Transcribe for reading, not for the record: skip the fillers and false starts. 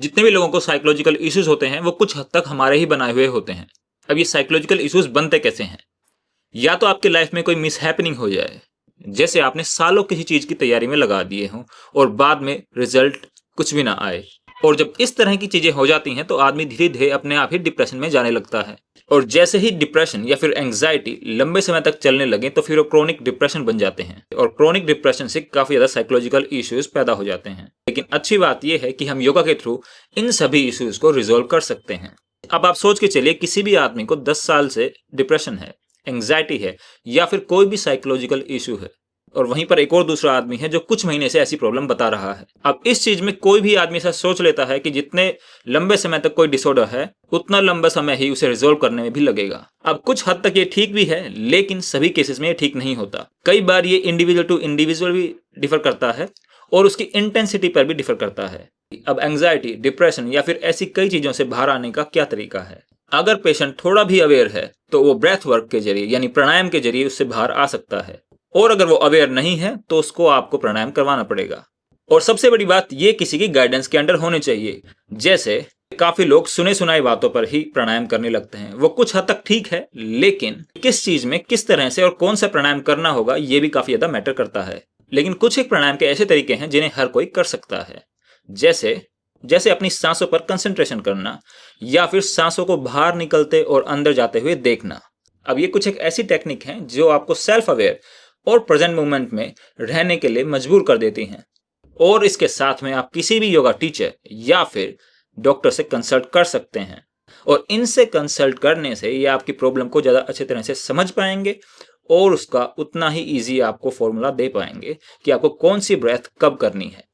जितने भी लोगों को साइकोलॉजिकल इश्यूज होते हैं वो कुछ हद तक हमारे ही बनाए हुए होते हैं। अब ये साइकोलॉजिकल इश्यूज बनते कैसे हैं? या तो आपकी लाइफ में कोई मिसहैपनिंग हो जाए, जैसे आपने सालों किसी चीज की तैयारी में लगा दिए हों और बाद में रिजल्ट कुछ भी ना आए। और जब इस तरह की चीजें हो जाती हैं तो आदमी धीरे धीरे अपने आप ही डिप्रेशन में जाने लगता है। और जैसे ही डिप्रेशन या फिर एंग्जाइटी लंबे समय तक चलने लगे तो फिर वो क्रोनिक डिप्रेशन बन जाते हैं और क्रोनिक डिप्रेशन से काफी ज्यादा साइकोलॉजिकल इश्यूज पैदा हो जाते हैं। लेकिन अच्छी बात यह है कि हम योगा के थ्रू इन सभी इश्यूज को रिजोल्व कर सकते हैं। अब आप सोच के चलिए, किसी भी आदमी को 10 साल से डिप्रेशन है, एंग्जाइटी है या फिर कोई भी साइकोलॉजिकल इशू है, और वहीं पर एक और दूसरा आदमी है जो कुछ महीने से ऐसी प्रॉब्लम बता रहा है। अब इस चीज में कोई भी आदमी ऐसा सोच लेता है कि जितने लंबे समय तक कोई डिसऑर्डर है उतना लंबा समय ही उसे रिजोल्व करने में भी लगेगा। अब कुछ हद तक ये ठीक भी है, लेकिन सभी केसेस में ये ठीक नहीं होता। कई बार ये इंडिविजुअल टू इंडिविजुअल भी डिफर करता है और उसकी इंटेंसिटी पर भी डिफर करता है। अब एंग्जाइटी, डिप्रेशन या फिर ऐसी कई चीजों से बाहर आने का क्या तरीका है? अगर पेशेंट थोड़ा भी अवेयर है तो वो ब्रेथ वर्क के जरिए यानी प्राणायाम के जरिए उससे बाहर आ सकता है, और अगर वो अवेयर नहीं है तो उसको आपको प्राणायाम करवाना पड़ेगा। और सबसे बड़ी बात, ये किसी की गाइडेंस के अंडर होने चाहिए। जैसे काफी लोग सुने सुनाई बातों पर ही प्राणायाम करने लगते हैं, वो कुछ हद तक ठीक है, लेकिन किस चीज में किस तरह से और कौन सा प्राणायाम करना होगा ये भी काफी ज्यादा मैटर करता है। लेकिन कुछ एक प्राणायाम के ऐसे तरीके हैं जिन्हें हर कोई कर सकता है, जैसे अपनी सांसों पर कंसंट्रेशन करना या फिर सांसों को बाहर निकलते और अंदर जाते हुए देखना। अब ये कुछ एक ऐसी टेक्निक हैं जो आपको सेल्फ अवेयर और प्रेजेंट मोमेंट में रहने के लिए मजबूर कर देती हैं। और इसके साथ में आप किसी भी योगा टीचर या फिर डॉक्टर से कंसल्ट कर सकते हैं, और इनसे कंसल्ट करने से ये आपकी प्रॉब्लम को ज़्यादा अच्छे तरह से समझ पाएंगे और उसका उतना ही ईजी आपको फॉर्मूला दे पाएंगे कि आपको कौन सी ब्रेथ कब करनी है।